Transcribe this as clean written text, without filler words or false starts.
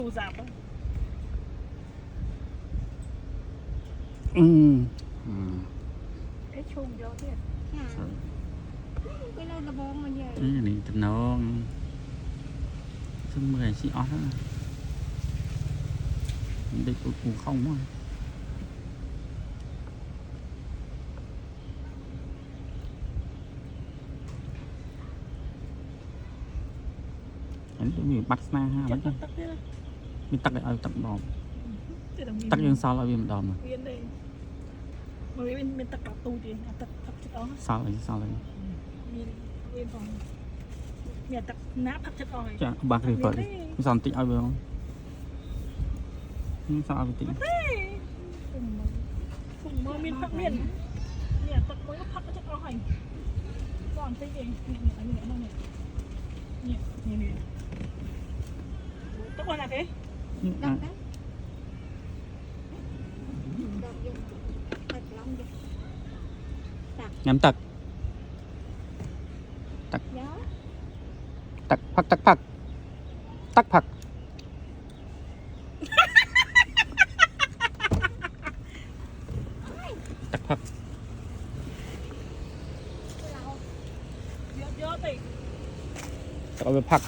ดูจับไอ้ชมเยอะเนี่ยไปเลยกระบองมันใหญ่นี่จะน้องซึ่งเมื่อสิอ๋อเด็กกูkhôngมั้งอันนี้มีบัตรมาฮะมันมีตักได้เอาตักดอมตักยังซาเราเป็นดอมเวียนเลยมันเป็นตะกับตูดิตักจุดอ๋อซาอะไรมีเวียนของเนี่ยตักน้ำผักจุดอ๋อจะบากเลยเปิดสอนติเอาไปมั้งนี่ซาเอาไปติถุงมือมีผักเมียนเนี่ยตักมือผักจุดอ๋อให้สอนไปเองเนี่ยอันนี้เนี่ยตักวันอะไรngắm tật tật tật phật tật phật tắc phật tật phậtเยอะๆติtậtเอาไปผัก